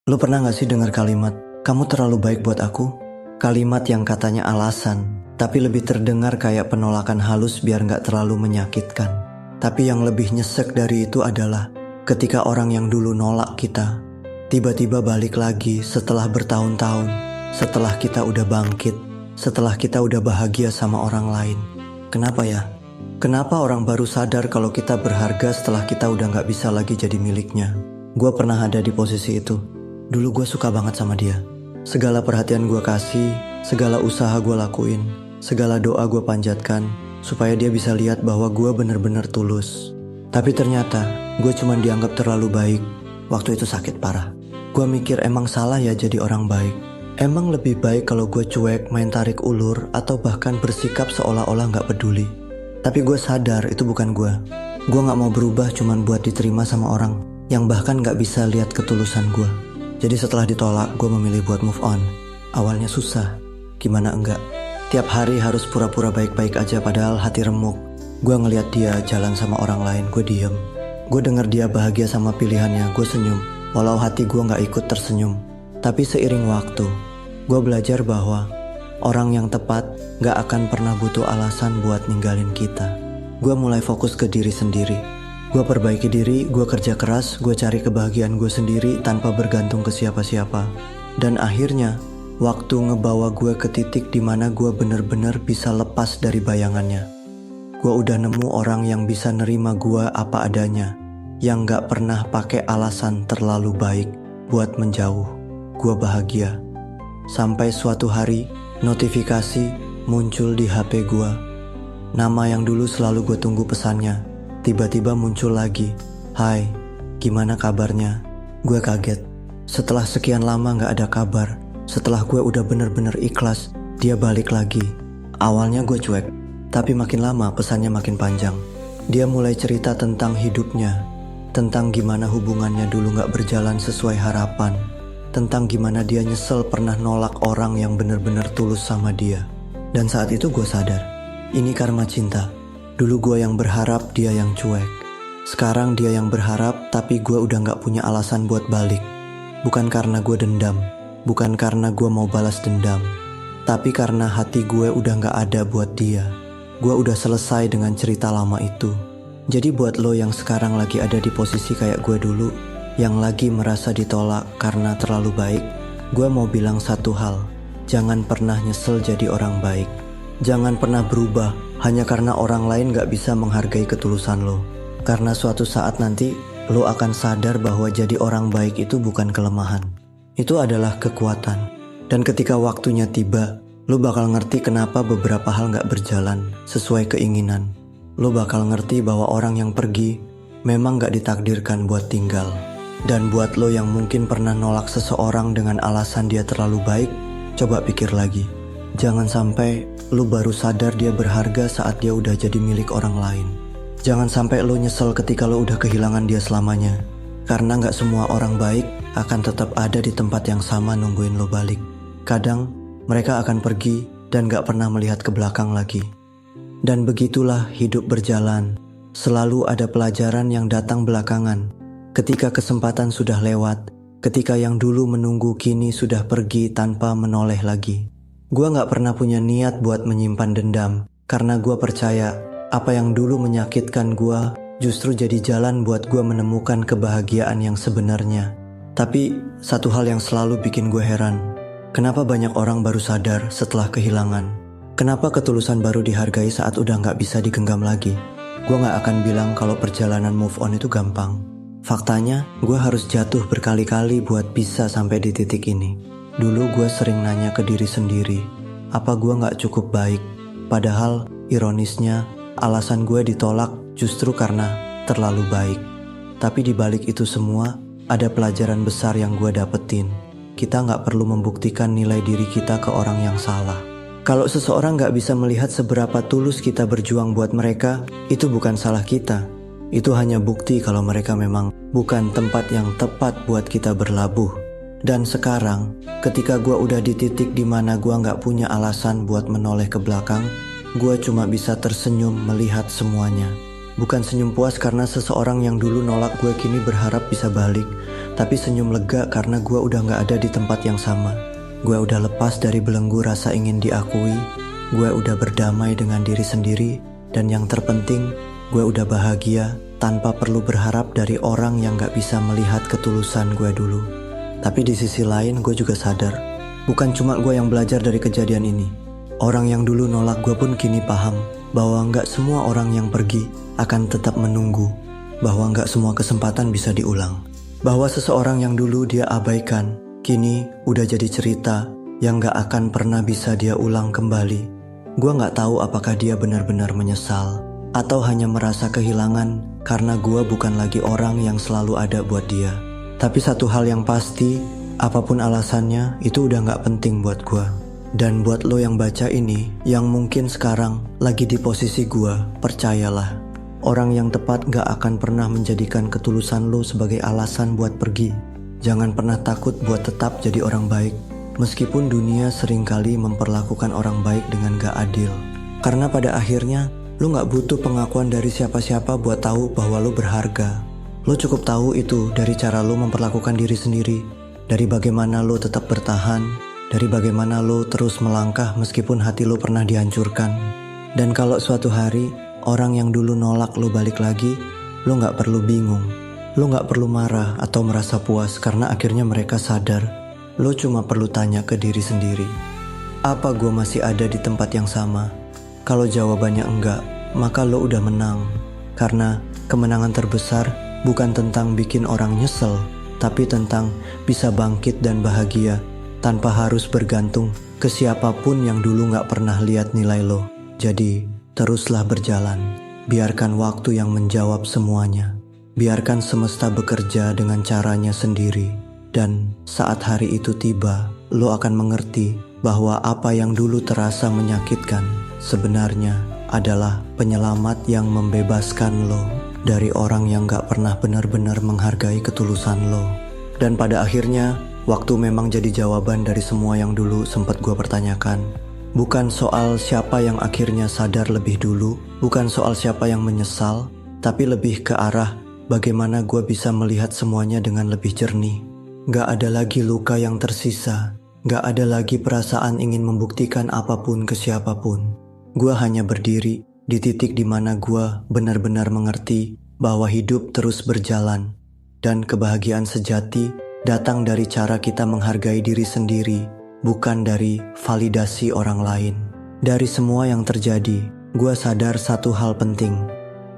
Lo pernah gak sih dengar kalimat, kamu terlalu baik buat aku? Kalimat yang katanya alasan, tapi lebih terdengar kayak penolakan halus biar gak terlalu menyakitkan. Tapi yang lebih nyesek dari itu adalah ketika orang yang dulu nolak kita, tiba-tiba balik lagi setelah bertahun-tahun, setelah kita udah bangkit, setelah kita udah bahagia sama orang lain. Kenapa ya? Kenapa orang baru sadar kalau kita berharga setelah kita udah gak bisa lagi jadi miliknya? Gue pernah ada di posisi itu. Dulu gue suka banget sama dia. Segala perhatian gue kasih, segala usaha gue lakuin, segala doa gue panjatkan, supaya dia bisa lihat bahwa gue bener-bener tulus. Tapi ternyata, gue cuma dianggap terlalu baik. Waktu itu sakit parah. Gue mikir emang salah ya jadi orang baik. Emang lebih baik kalau gue cuek, main tarik ulur, atau bahkan bersikap seolah-olah gak peduli. Tapi gue sadar itu bukan gue. Gue gak mau berubah cuman buat diterima sama orang yang bahkan gak bisa lihat ketulusan gue. Jadi setelah ditolak, gue memilih buat move on. Awalnya susah, gimana enggak. Tiap hari harus pura-pura baik-baik aja padahal hati remuk. Gue ngeliat dia jalan sama orang lain, gue diem. Gue denger dia bahagia sama pilihannya, gue senyum. Walau hati gue gak ikut tersenyum. Tapi seiring waktu, gue belajar bahwa orang yang tepat gak akan pernah butuh alasan buat ninggalin kita. Gue mulai fokus ke diri sendiri. Gue perbaiki diri, gue kerja keras, gue cari kebahagiaan gue sendiri tanpa bergantung ke siapa-siapa. Dan akhirnya, waktu ngebawa gue ke titik dimana gue bener-bener bisa lepas dari bayangannya. Gue udah nemu orang yang bisa nerima gue apa adanya, yang gak pernah pakai alasan terlalu baik buat menjauh. Gue bahagia. Sampai suatu hari, notifikasi muncul di HP gue. Nama yang dulu selalu gue tunggu pesannya tiba-tiba muncul lagi. Hai, gimana kabarnya? Gue kaget. Setelah sekian lama gak ada kabar, setelah gue udah bener-bener ikhlas, dia balik lagi. Awalnya gue cuek, tapi makin lama pesannya makin panjang. Dia mulai cerita tentang hidupnya, tentang gimana hubungannya dulu gak berjalan sesuai harapan, tentang gimana dia nyesel pernah nolak orang yang bener-bener tulus sama dia. Dan saat itu gue sadar, ini karma cinta. Dulu gue yang berharap, dia yang cuek. Sekarang dia yang berharap, tapi gue udah gak punya alasan buat balik. Bukan karena gue dendam, bukan karena gue mau balas dendam, tapi karena hati gue udah gak ada buat dia. Gue udah selesai dengan cerita lama itu. Jadi buat lo yang sekarang lagi ada di posisi kayak gue dulu, yang lagi merasa ditolak karena terlalu baik, gue mau bilang satu hal. Jangan pernah nyesel jadi orang baik. Jangan pernah berubah hanya karena orang lain gak bisa menghargai ketulusan lo. Karena suatu saat nanti lo akan sadar bahwa jadi orang baik itu bukan kelemahan. Itu adalah kekuatan. Dan ketika waktunya tiba, lo bakal ngerti kenapa beberapa hal gak berjalan sesuai keinginan. Lo bakal ngerti bahwa orang yang pergi memang gak ditakdirkan buat tinggal. Dan buat lo yang mungkin pernah nolak seseorang dengan alasan dia terlalu baik, coba pikir lagi. Jangan sampai lu baru sadar dia berharga saat dia udah jadi milik orang lain. Jangan sampai lu nyesel ketika lu udah kehilangan dia selamanya. Karena gak semua orang baik akan tetap ada di tempat yang sama nungguin lu balik. Kadang mereka akan pergi dan gak pernah melihat ke belakang lagi. Dan begitulah hidup berjalan. Selalu ada pelajaran yang datang belakangan. Ketika kesempatan sudah lewat, ketika yang dulu menunggu kini sudah pergi tanpa menoleh lagi. Gue gak pernah punya niat buat menyimpan dendam, karena gue percaya apa yang dulu menyakitkan gue justru jadi jalan buat gue menemukan kebahagiaan yang sebenarnya. Tapi satu hal yang selalu bikin gue heran, kenapa banyak orang baru sadar setelah kehilangan? Kenapa ketulusan baru dihargai saat udah gak bisa digenggam lagi? Gue gak akan bilang kalau perjalanan move on itu gampang. Faktanya, gue harus jatuh berkali-kali buat bisa sampai di titik ini. Dulu gue sering nanya ke diri sendiri, apa gue gak cukup baik? Padahal ironisnya, alasan gue ditolak justru karena terlalu baik. Tapi di balik itu semua, ada pelajaran besar yang gue dapetin. Kita gak perlu membuktikan nilai diri kita ke orang yang salah. Kalau seseorang gak bisa melihat seberapa tulus kita berjuang buat mereka, itu bukan salah kita. Itu hanya bukti kalau mereka memang bukan tempat yang tepat buat kita berlabuh. Dan sekarang, ketika gue udah di titik dimana gue gak punya alasan buat menoleh ke belakang, gue cuma bisa tersenyum melihat semuanya. Bukan senyum puas karena seseorang yang dulu nolak gue kini berharap bisa balik, tapi senyum lega karena gue udah gak ada di tempat yang sama. Gue udah lepas dari belenggu rasa ingin diakui, gue udah berdamai dengan diri sendiri, dan yang terpenting, gue udah bahagia tanpa perlu berharap dari orang yang gak bisa melihat ketulusan gue dulu. Tapi di sisi lain gue juga sadar, bukan cuma gue yang belajar dari kejadian ini. Orang yang dulu nolak gue pun kini paham bahwa gak semua orang yang pergi akan tetap menunggu, bahwa gak semua kesempatan bisa diulang, bahwa seseorang yang dulu dia abaikan kini udah jadi cerita yang gak akan pernah bisa dia ulang kembali. Gue gak tahu apakah dia benar-benar menyesal atau hanya merasa kehilangan karena gue bukan lagi orang yang selalu ada buat dia. Tapi satu hal yang pasti, apapun alasannya itu udah gak penting buat gue. Dan buat lo yang baca ini, yang mungkin sekarang lagi di posisi gue, percayalah, orang yang tepat gak akan pernah menjadikan ketulusan lo sebagai alasan buat pergi. Jangan pernah takut buat tetap jadi orang baik, meskipun dunia seringkali memperlakukan orang baik dengan gak adil. Karena pada akhirnya, lo gak butuh pengakuan dari siapa-siapa buat tahu bahwa lo berharga. Lo cukup tahu itu dari cara lo memperlakukan diri sendiri, dari bagaimana lo tetap bertahan, dari bagaimana lo terus melangkah meskipun hati lo pernah dihancurkan. Dan kalau suatu hari orang yang dulu nolak lo balik lagi, lo gak perlu bingung. Lo gak perlu marah atau merasa puas karena akhirnya mereka sadar. Lo cuma perlu tanya ke diri sendiri, apa gue masih ada di tempat yang sama? Kalau jawabannya enggak, maka lo udah menang. Karena kemenangan terbesar bukan tentang bikin orang nyesel, tapi tentang bisa bangkit dan bahagia tanpa harus bergantung ke siapapun yang dulu gak pernah lihat nilai lo. Jadi, teruslah berjalan. Biarkan waktu yang menjawab semuanya. Biarkan semesta bekerja dengan caranya sendiri. Dan saat hari itu tiba, lo akan mengerti bahwa apa yang dulu terasa menyakitkan sebenarnya adalah penyelamat yang membebaskan lo dari orang yang gak pernah benar-benar menghargai ketulusan lo. Dan pada akhirnya, waktu memang jadi jawaban dari semua yang dulu sempat gue pertanyakan. Bukan soal siapa yang akhirnya sadar lebih dulu, bukan soal siapa yang menyesal, tapi lebih ke arah bagaimana gue bisa melihat semuanya dengan lebih jernih. Gak ada lagi luka yang tersisa, gak ada lagi perasaan ingin membuktikan apapun ke siapapun. Gue hanya berdiri di titik dimana gue benar-benar mengerti bahwa hidup terus berjalan, dan kebahagiaan sejati datang dari cara kita menghargai diri sendiri, bukan dari validasi orang lain. Dari semua yang terjadi, gue sadar satu hal penting.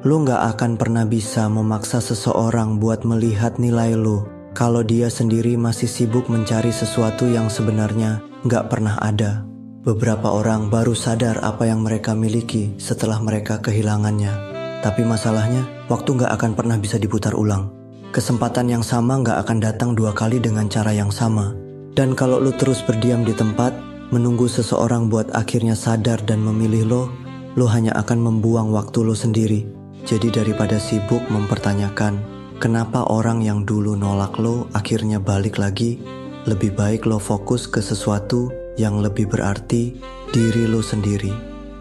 Lo gak akan pernah bisa memaksa seseorang buat melihat nilai lo kalau dia sendiri masih sibuk mencari sesuatu yang sebenarnya gak pernah ada. Beberapa orang baru sadar apa yang mereka miliki setelah mereka kehilangannya. Tapi masalahnya, waktu gak akan pernah bisa diputar ulang. Kesempatan yang sama gak akan datang 2 kali dengan cara yang sama. Dan kalau lo terus berdiam di tempat, menunggu seseorang buat akhirnya sadar dan memilih lo hanya akan membuang waktu lo sendiri. Jadi daripada sibuk mempertanyakan kenapa orang yang dulu nolak lo akhirnya balik lagi, lebih baik lo fokus ke sesuatu yang lebih berarti, diri lo sendiri.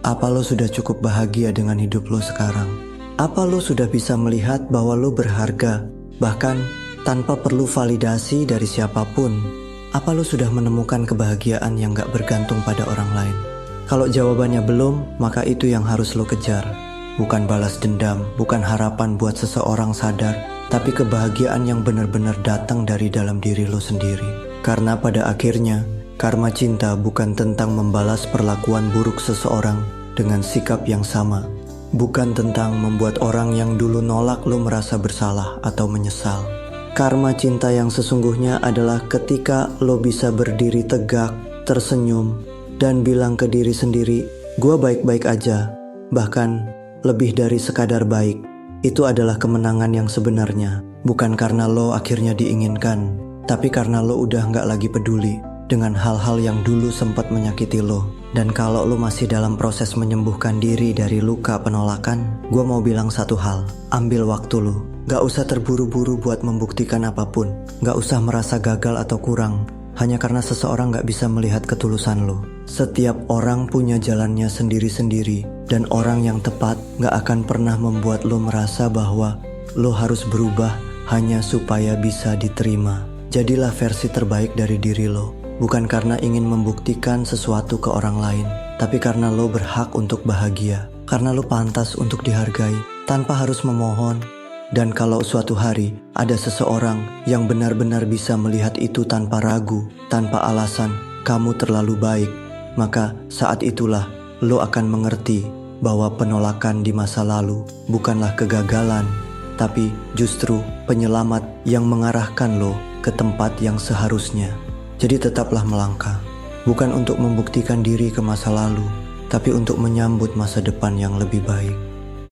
Apa lo sudah cukup bahagia dengan hidup lo sekarang? Apa lo sudah bisa melihat bahwa lo berharga, bahkan tanpa perlu validasi dari siapapun? Apa lo sudah menemukan kebahagiaan yang gak bergantung pada orang lain? Kalau jawabannya belum, maka itu yang harus lo kejar. Bukan balas dendam, bukan harapan buat seseorang sadar, tapi kebahagiaan yang benar-benar datang dari dalam diri lo sendiri. Karena pada akhirnya, karma cinta bukan tentang membalas perlakuan buruk seseorang dengan sikap yang sama. Bukan tentang membuat orang yang dulu nolak lo merasa bersalah atau menyesal. Karma cinta yang sesungguhnya adalah ketika lo bisa berdiri tegak, tersenyum, dan bilang ke diri sendiri, "Gua baik-baik aja." Bahkan lebih dari sekadar baik. Itu adalah kemenangan yang sebenarnya. Bukan karena lo akhirnya diinginkan, tapi karena lo udah gak lagi peduli dengan hal-hal yang dulu sempat menyakiti lo. Dan kalau lo masih dalam proses menyembuhkan diri dari luka penolakan, gue mau bilang satu hal, ambil waktu lo. Gak usah terburu-buru buat membuktikan apapun. Gak usah merasa gagal atau kurang hanya karena seseorang gak bisa melihat ketulusan lo. Setiap orang punya jalannya sendiri-sendiri, Dan orang yang tepat gak akan pernah membuat lo merasa bahwa lo harus berubah hanya supaya bisa diterima. Jadilah versi terbaik dari diri lo, bukan karena ingin membuktikan sesuatu ke orang lain, tapi karena lo berhak untuk bahagia, karena lo pantas untuk dihargai tanpa harus memohon. Dan kalau suatu hari ada seseorang yang benar-benar bisa melihat itu tanpa ragu, tanpa alasan kamu terlalu baik, maka saat itulah lo akan mengerti bahwa penolakan di masa lalu bukanlah kegagalan, tapi justru penyelamat yang mengarahkan lo ke tempat yang seharusnya. Jadi tetaplah melangkah, bukan untuk membuktikan diri ke masa lalu, tapi untuk menyambut masa depan yang lebih baik.